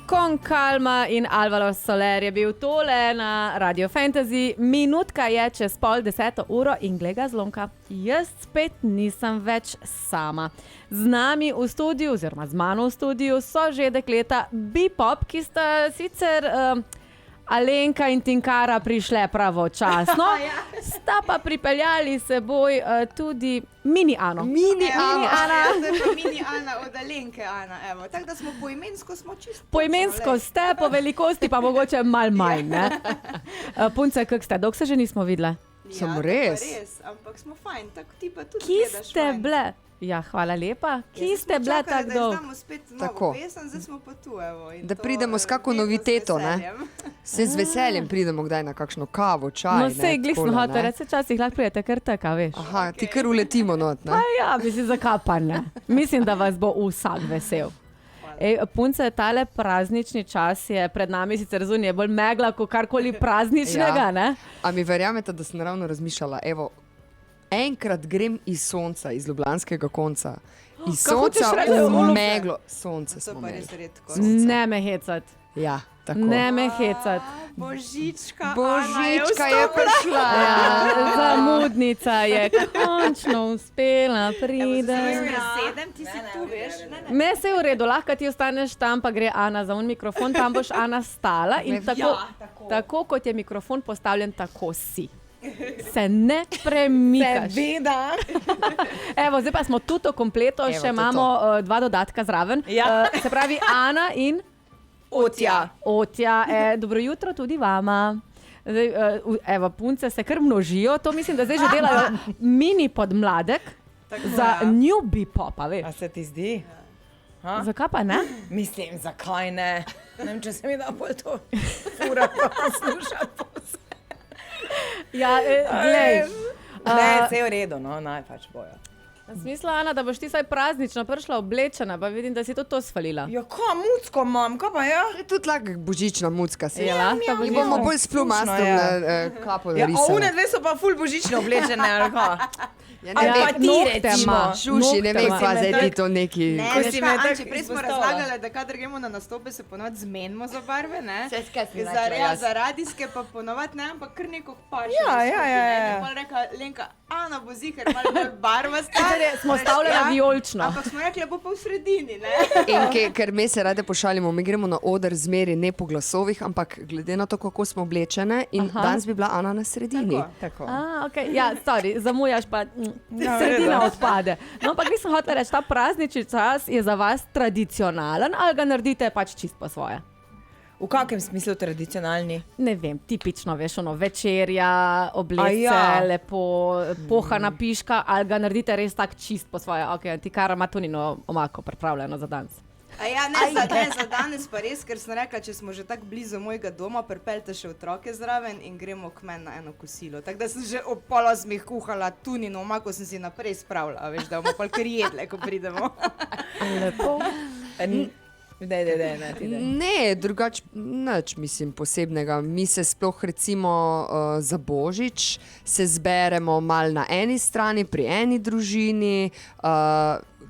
Con Calma in Alvaro Soler je bil tole na Radio Fantasy. Minutka je čez 9:30 in gleda zlomka. Jaz spet nisem več sama. Z nami v studiu, oziroma z mano v studiu, so že dekleta Bipop, ki sta sicer Alenka in Tinkara prišle pravočasno, sta pa pripeljali seboj tudi Mini Ano. Mini Ana. Zdaj pa Mini Ana od Alenke Ana. Evo. Tako da smo poimensko čisto. Poimensko ste, po velikosti pa mogoče malo manj. Punce, kak ste? Dolgo se že nismo videli. Samo res? Res, ampak smo fajn, tako ti pa tudi Ki gledaš ste fajn. bile? Ja, hvala lepa. Ki ste bile tako dolgo? Da izdamo spet novo Tako. pesem, zdaj smo pa tu, evo. In Da to, pridemo s kako vedno noviteto, ne? veseljem. Se z veseljem pridemo kdaj na kakšno kavo, čaj. No, sej glih smo hoteli reči, včasih lahko prijete kar taka, veš. Aha, ti kar uletimo not, ne? Pa ja, mislim, zakaj pa ne. Mislim, da vas bo vsak vesel. Ej, punce, tale praznični čas je pred nami, sicer zunaj je bolj megla, kot karkoli prazničnega, ne? A mi verjamete, da sem ravno razmišljala, evo, enkrat grem iz sonca, iz ljubljanskega konca, iz Kaj hočeš sonca reči, da je v olupne? meglo. Sonce To smo pa res imeli. redko. Ne me hecat. Ja, tako. Ne me hecat. Božička, Božička Ana je prišla. Ja, zamudnica je končno uspela priti. Sedem, ti si tu, veš? Ne. Me se je v redu, lahko ti ostaneš tam, pa gre Ana za un mikrofon, tam boš Ana stala in tako kot je mikrofon postavljen, tako si. Se ne premikaš. Seveda. Evo, zdaj pa smo tuto kompleto, Evo, še tuto. imamo dva dodatka zraven. Ja. Se pravi Ana in Otja. Otja. Dobro jutro tudi vama. Zdaj, evo, punce se kar množijo, to mislim, da zdaj že delajo mini podmladek za New Bipop, a veš. A se ti zdi? Ha? Zakaj pa ne? Mislim, zakaj ne? Ne vem, če se mi da bolj to fura poslušati. Ja, glej. Ne, vse je v redu, no, naj pač bojo. Smisla, Ana, da boš ti saj praznično prišla oblečena, pa vidim, da si tudi to svalila. Ja, kaj mucko imam, kaj pa ja? Je tudi lahko božična mucka se. Je lahko Mi božična? bomo bolj s flomastrom ja. kapo Ja, a narisali. une dve so pa ful božično oblečene, ali kaj? Ja, Ali ne pa vem, ti nokte recimo. ima. Šuši, ne vem, Nokte kva ima. zdaj ti to neki... Ne, Ko veš si kaj, me tako Anči, prej smo izpostavila. razlagali, da kadar gremo na nastope, se ponovadi zmenimo za barve, ne? Saj, kaj sem Za, rekla ja, jaz? za radijske pa ponovadi ne, ampak kar neko paše. Ja, ja, ja, ja. Pa rekla Lenka, Ana bo zihar, malo bolj barvasta. Smo stavljena Ja, vijolično. Ampak smo rekli, bo pa v sredini, ne? In ker me se rade pošalimo, mi gremo na oder zmeri ne po glasovih, ampak glede na to, kako smo oblečene in Aha. danes bi bila Ana na sredini. Tako. Okay. Ja, sorry, zamujaš pa Ja, sredina v redu. odpade. No, ampak nisem hotela reči, ta praznični čas je za vas tradicionalen ali ga naredite pač čist po svoje? V kakem smislu tradicionalni? Ne vem, tipično, veš, ono večerja, oblece, A ja. lepo, pohana piška, ali ga naredite res tak čist po svoje. Ok, ti kar ima Tonino omako pripravljeno za danes. A ja, ne, za danes pa res, ker sem rekla, če smo že tako blizu mojega doma, pripeljte še otroke zraven in gremo k meni na eno kosilo. Tako da sem že ob pol osmih kuhala tunino omako, sem si naprej spravila, veš, da bomo pa kar jedle, ko pridemo. Lepo. Ne, ti ne. Ne, drugače nič, mislim, posebnega. Mi se sploh recimo za Božič se zberemo mal na eni strani, pri eni družini,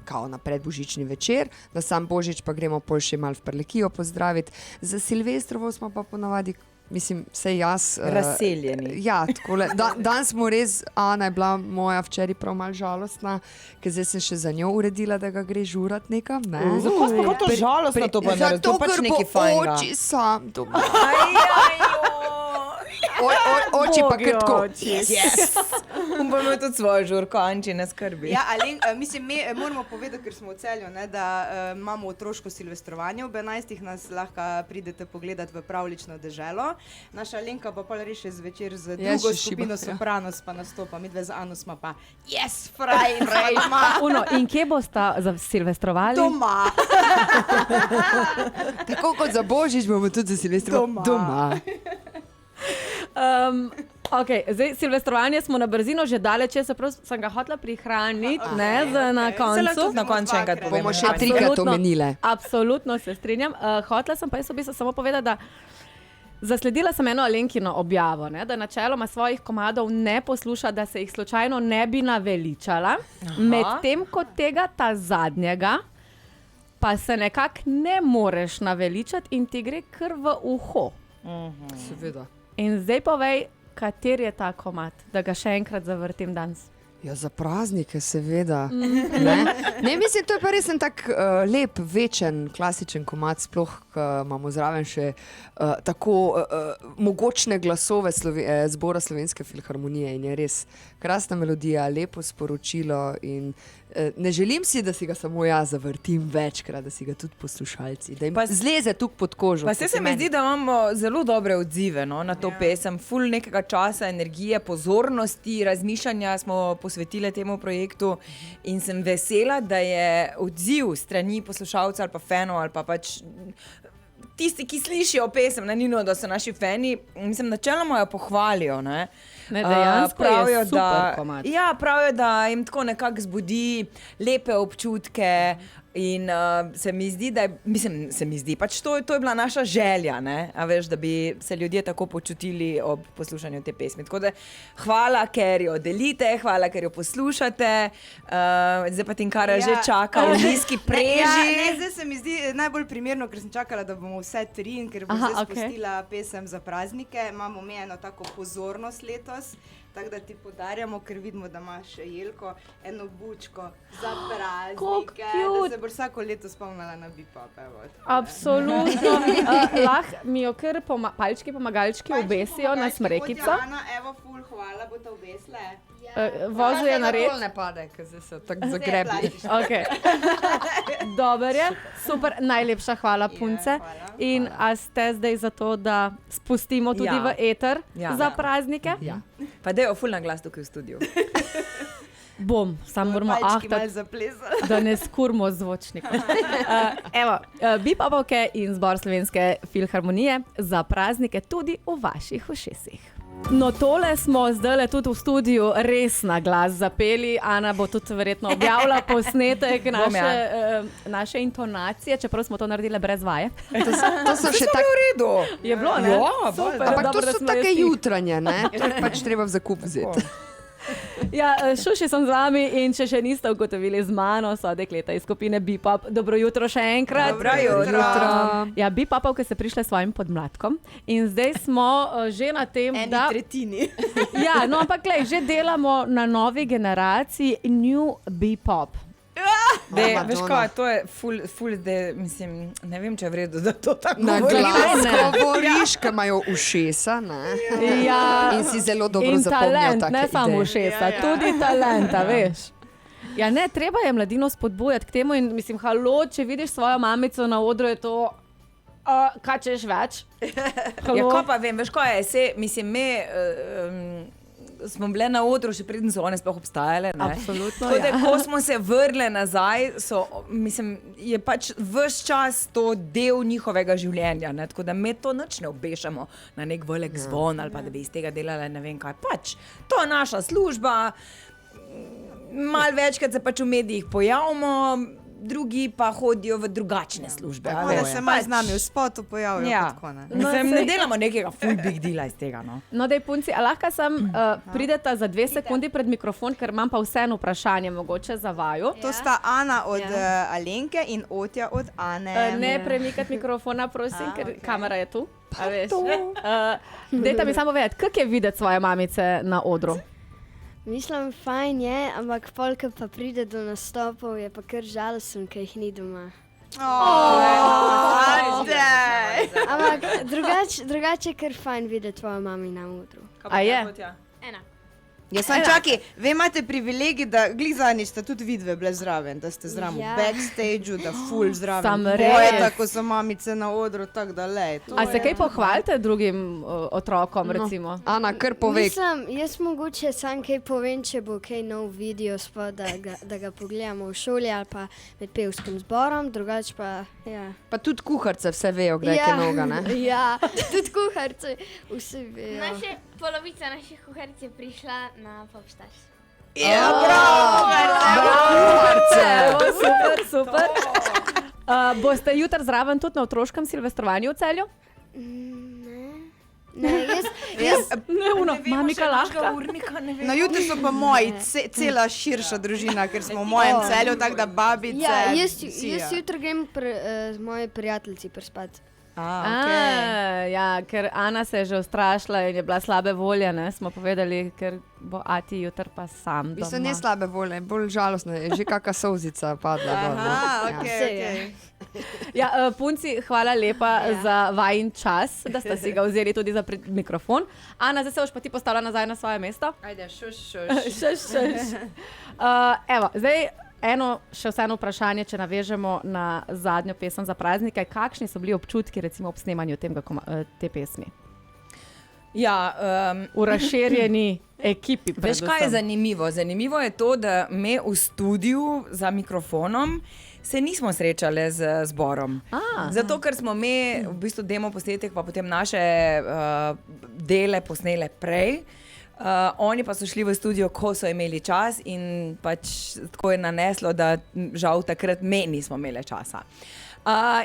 kao na predbožični večer, na sam Božič pa gremo pol še mal v Prlekijo pozdraviti. Za Silvestrovo smo pa ponavadi, mislim, vse jaz... Razseljeni. Ja, takole. Danes smo res, Ana je bila moja včeraj prav malo žalostna, ker zdaj sem še za njo uredila, da ga gre žurat nekam, ne? Zakaj smo to žalostno to pa naredili? To pač nekaj fajnega. Oči sam doma. Ajajo. Oči pa kar tako. Yes. On pa ima tudi svojo žurko, Anči, ne skrbi. Ja, mislim, moramo povedati, ker smo v Celju, ne, da imamo otroško silvestrovanje. Ob 11. nas lahko pridete pogledati v pravlično deželo. Naša Alenka pa pol reše zvečer z Ja, drugo še skupino šiba, ja. Sopranos pa nastopa. Mi dve z Ano smo pa yes, fraj, Uno, in kje boste silvestrovali? doma. Tako kot za Božič bomo tudi za Silvestrovo doma. Okay, zdaj, silvestrovanje smo na brzino že daleč, jaz sem ga hotela prihraniti, na Se lahko koncu. tudi na koncu še enkrat povemo. Bomo še trikrat omenile. Absolutno se strinjam. Hotela sem pa jaz v bistvu samo povedati, da zasledila sem eno Alenkino objavo, ne, da načeloma svojih komadov ne posluša, da se jih slučajno ne bi naveličala, medtem ko tega ta zadnjega pa se nekako ne moreš naveličati in ti gre kar v uho. Seveda. In zdaj povej, kater je ta komad, da ga še enkrat zavrtim danes. Ja, za praznike, seveda. Ne, mislim, to je pa res en tak lep, večen, klasičen komad, sploh, ko imamo zraven še tako mogočne glasove zbora Slovenske filharmonije in je res krasna melodija, lepo sporočilo in ne želim si, da si ga samo jaz zavrtim večkrat, da si ga tudi poslušalci, da jim zleze tukaj pod kožo. Pa se mi zdi, da imamo zelo dobre odzive na to pesem, ful nekega časa, energije, pozornosti, razmišljanja smo posvetili temu projektu in sem vesela, da je odziv strani poslušalcev ali pa fanov ali pa pač tisti, ki slišijo pesem, da so naši fani, mislim, načeloma jo pohvalijo, ne? Ne, dejansko pravijo, je super komad. Ja, pravijo, da jim tako nekako zbudi lepe občutke in se mi zdi, pač to je bila naša želja, ne? A veš, da bi se ljudje tako počutili ob poslušanju te pesmi. Tako da hvala, ker jo delite, hvala, ker jo poslušate. Zdaj pa Tinkara že čaka v nizki preži. Zdaj se mi zdi najbolj primerno, ker sem čakala, da bomo vse tri in ker bom zdaj spustila pesem za praznike. Imamo mi eno tako pozornost letos. Tako da ti podarjamo, ker vidimo, da imaš Jelko eno bučko za praznike, da se boš vsako leto spomnila na Bipop. Absolutno. Lahko mi jo kar palčki pomagalčki obesijo na smrekico. Ana, evo, ful, hvala, bo to obesle. Vozu je nared. Ne pade, ker zdaj se tako zagrebi. Okay. Dober je, super, najlepša hvala punce. In a ste zdaj za to, da spustimo tudi v eter za praznike? Ja. Pa daj ful na glas tukaj v studiu. Bom, samo moramo da ne skurmo zvočnikom. Evo, Bipopke in zbor Slovenske filharmonije za praznike tudi v vaših ušesih. No, tole smo zdaj tudi v studiu res na glas zapeli. Ana bo tudi verjetno objavila posnetek naše intonacije, čeprav smo to naredili brez vaje. To so še tako v redu. Je bilo, ne? Ja, super. Ampak to so take jutranje, ne? To je pač treba v zakup vzeti. Ja, Šuši sem z vami in če še niste ugotovili z mano, so dekleta iz skupine Bipop. Dobro jutro še enkrat. Dobro jutro. Ja, Bipopke so prišle s svojim podmladkom in zdaj smo že na tem, da... tretjini. Ja, no, ampak glej, že delamo na novi generaciji New Bipop. Veš kaj, to je ful, mislim, ne vem, če je v redu, da to tako na glas govoriš, ker imajo ušesa, ne? Ja. In si zelo dobro zapomnijo take ideje. Ne samo ušesa, tudi talenta, veš. Ja, ne, treba je mladino spodbujati k temu in mislim, halo, če vidiš svojo mamico na odru, je to, kaj češ več? Ja, ko pa vem, veš kaj je, mislim, smo bile na odru, še preden so one sploh obstajale. Ne? Absolutno, ja. Ko smo se vrle nazaj, je pač ves čas to del njihovega življenja. Ne? Tako da me to nič ne obešamo na nek velik zvon ali pa da bi iz tega delali ne vem kaj. Pač, to je naša služba, malo večkrat se pač v medijih pojavimo, drugi pa hodijo v drugačne službe. Da se malo z nami v spotu pojavijo. Ja. Ne delamo nekega full big deala iz tega. No, dej punci, a lahko sem prideta za 2 sekundi pred mikrofon, ker imam pa vseeno vprašanje mogoče za vaju. To sta Ana od Alenke in Otja od Ane. Ne premikati mikrofona, prosim, ker kamera je tu. Dejta mi samo vedeti, kako je videti svoje mamice na odru? Mislim, fajn je, ampak polka pa pride do nastopov, je pa kar žalosten, ker jih ni doma. Ampak drugače je kar fajn videti tvojo mami na odru. A je? Ena. Ja, sam čaki, vi imate privilegij, da glizanič sta tudi vidve bile zraven, da ste zraven v backstage-u, da ful zraven boje, tako so mamice na odru, tako da lej. A se kaj pohvalite drugim otrokom, recimo? Ana, kar pove. Mislim, jaz mogoče sam kaj povem, če bo kaj nov video spod, da ga pogledamo v šoli ali pa med pevskim zborom, drugače pa, ja. Pa tudi kuharce vse vejo, kdaj je kaj novega, ne? Ja, tudi kuharce vse vejo. Polovica naših kuharic je prišla na Popstars. Ja, bravo! Super. Boste jutri zraven tudi na otroškem silvestrovanju v Celju? Ne, Ne, mami Kalaška. urnika, ne vem. Na jutri so pa moji, cela širša družina, ker smo v mojem celju, tako da babice. Ja, jaz vsi, ja. jutri grem z moji prijateljici prespati. Ja, ker Ana se je že ustrašila in je bila slabe volje, ne, smo povedali, ker bo Ati jutri pa sam doma. Mislim, ne slabe volje, bolj žalostno je, že kakšna solzica padla. Aha, Ja. okay. Ja, punci, hvala lepa za vajin čas, da ste si ga vzeli tudi za mikrofon. Ana, zdaj se boš pa ti postavila nazaj na svoje mesto. Ajde, šuš. Šuš. Evo, zdaj še vseeno vprašanje, če navežemo na zadnjo pesem za praznike. Kakšni so bili občutki recimo ob snemanju te pesmi? Ja, v razširjeni ekipi. Veš, kaj je zanimivo? Zanimivo je to, da me v studiu za mikrofonom se nismo srečali z zborom. Zato, ker smo mi v bistvu demo posnetek, pa potem naše dele posnele prej. Oni pa so šli v studio, ko so imeli čas in pač tako je naneslo, da žal takrat me nismo imeli časa.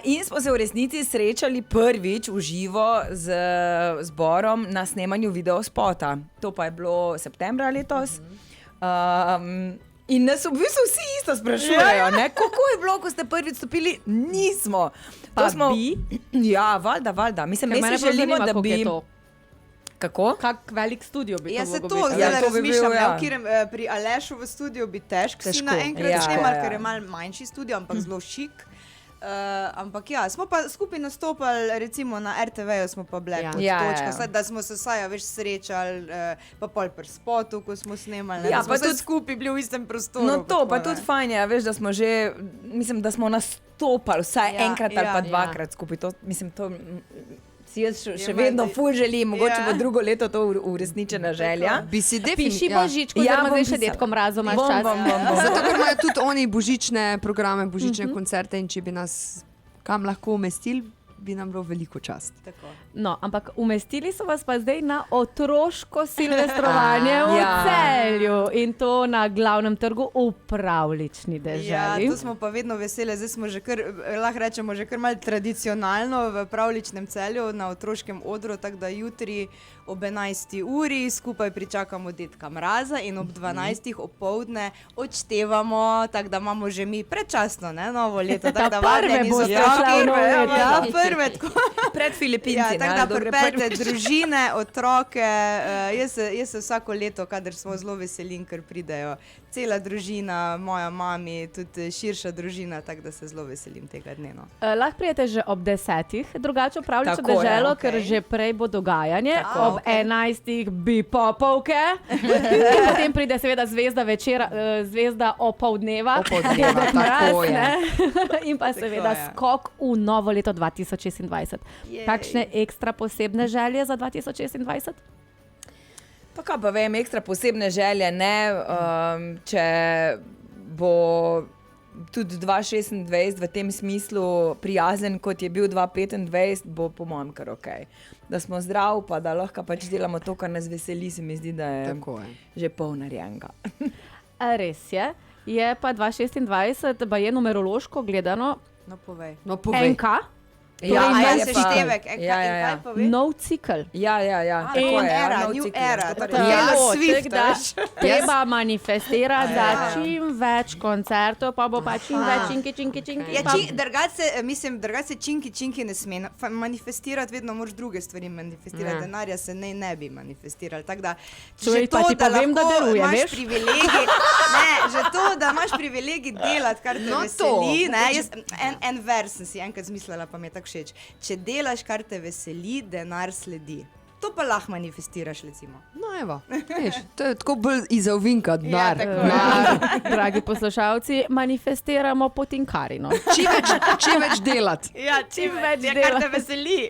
In smo se v resnici srečali prvič v živo z zborom na snemanju videospota. To pa je bilo septembra letos. In nas v bistvu vsi isto sprašujejo, ne? Kako je bilo, ko ste prvič stopili? Nismo. Pa smo... bi? Ja, valjda. Mislim, mi si želimo, da bi... Kako? Kak velik studio bi Ja, to se mogel to biti? zdaj to bi razmišljam, bil, ja. pri Alešu v studiu bi težko si Težko. naenkrat snemati, Ja. ker je malo manjši studio, ampak zelo šik. Ampak ja, smo pa skupaj nastopali, recimo na RTV-ju smo pa bile kot točka, Ja. da smo se vsaj več srečali, pa pol pri spotu, ko smo snemali, Ja, da smo pa vsaj tudi- skupaj bili v istem prostoru. No to, pa tako, tudi ne. fajn je, veš, da smo že, mislim, da smo nastopali vsaj Ja, enkrat ali pa ja. dvakrat skupaj. To, mislim, to si jaz še Je vedno malo- ful želim, mogoče Ja. bo drugo leto to uresničena želja. Bi si Piši definitivno. Božičku, Ja, oziroma bom zdaj še pisala. detkom Mrazu imaš Bom, čas. bom. Zato, ker imajo tudi oni božične programe, božične koncerte in če bi nas kam lahko umestili, bi nam bilo veliko čast. Tako. No, ampak umestili so vas pa zdaj na otroško silvestrovanje v Ja. Celju in to na glavnem trgu v pravlični Ja, deželi. to smo pa vedno veseli, zdaj smo že kar, lahko rečemo, že kar malo tradicionalno v pravličnem Celju na otroškem odru, tako da jutri ob 11. uri skupaj pričakamo detka Mraza in ob 12. opoldne odštevamo, tako da imamo že mi predčasno, ne, novo leto, tako da prve vabljeni z boste otroki. šla v novo Ja, leto. ja, prve, tako. Pred Filipinci, Ja, ne, tako da kdo gre pripete prvič. družine, otroke. Jaz se vsako leto, kadar smo zelo veselim, ker pridejo cela družina, moja mami, tudi širša družina, tako da se zelo veselim tega dne. No. Lahko prijete že ob 10, drugače v pravlično Tako je, deželo, okej. ker že prej bo dogajanje. Tako, Ob okej. 11 bi popovke, in potem pride seveda zvezda večera, zvezda opoldneva. Opoldneva, Dedek tako Mraz, je. ne. In pa seveda je. skok v novo leto 2026. Jej. Kakšne ekstra posebne želje za 2026? Pa kaj pa vem, ekstra posebne želje, ne, če bo tudi 2026 v tem smislu prijazen, kot je bil 2025, bo po mojem kar ok. Da smo zdravi, pa da lahko pač delamo to, kar nas veseli, se mi zdi, da je Tako je. že pol narejenega. Res je. Je pa 2026, pa je numerološko gledano, No, povej. No, povej. NK, Ja, Torej, ja, nov seštevek, Ja. kaj pove? nov cikl. Ja, New tako je, era, nov new cikel, era, tako torej da- Taylor Tako, Swift, tako da veš. treba manifestirati, da Ja. čim več koncertov, pa bo pa čim več činki. Ja, pa- drugače se činki ne sme manifestirati, vedno moraš druge stvari manifestirati, denarja se ne bi manifestirali. Tako da, Čuj, pa ti povem, da lahko deluje, imaš veš? privilegij, že to, da imaš privilegij delati, kar te No, veseli. to. Ne, en vers sem si enkrat zmislila, pa mi je tako všeč. Če delaš, kar te veseli, denar sledi. To pa lahko manifestiraš, recimo. No, evo, veš, to je tako bolj iza ovinka, denar. tako je. Denar. Dragi poslušalci, manifestiramo potinkarino. Čim več delati. Ja, čim več ja, dela. kar te veseli.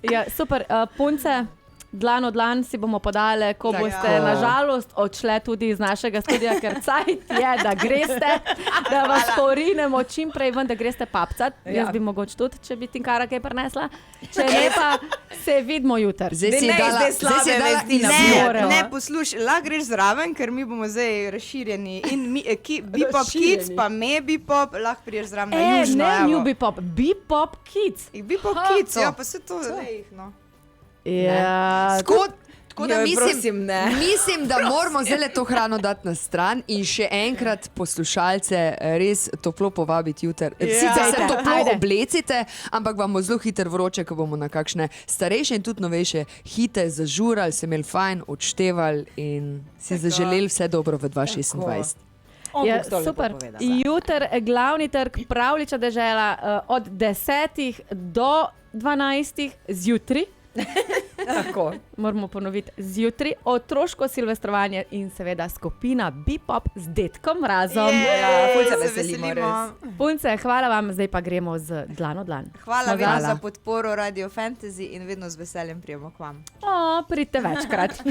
Ja, super, punce. Dlan od dlan si bomo podale, ko Tako. boste nažalost odšle tudi iz našega studia, ker cajt je, da greste, da vas porinemo čim prej ven, da greste papcat. Ja. Jaz bi mogoče tudi, če bi Tinkara kaj prinesla. Če ne pa, se vidimo jutri. Zdaj si ne, dala, zdaj zdaj si slabe dala vesti na izjavo. moremo. Ne, poslušaj, lahko greš zraven, ker mi bomo zdaj razširjeni. In mi, Bipop Kids, pa me Bipop, lahko priješ zraven na južno. Ne, evo. New Bipop, Bipop Kids. Bipop Kids, ja, pa se to, lej, no. Ja, Tako da prosim, ne. Mislim, da moramo zdaj to hrano dati na stran in še enkrat poslušalce res toplo povabiti jutri. Sicer se toplo Ajde. oblecite, ampak vam bo zelo hitro vroče, ko bomo na kakšne starejše in tudi novejše hite zažurali, se imeli fajn, odštevali in si zaželeli vse dobro v 2026. Ja, super. Jutri glavni trg, pravljiča dežela od 10 do 12 zjutraj. Tako. Moramo ponoviti zjutraj, otroško silvestrovanje in seveda skupina Bipop z Dedkom Razom. Ja, ful se Se veselimo, res. Punce, hvala vam, zdaj pa gremo z dlan v dlan. Hvala Smo vam za podporo Radio Fantasy in vedno z veseljem prijemo k vam. O, pridite večkrat.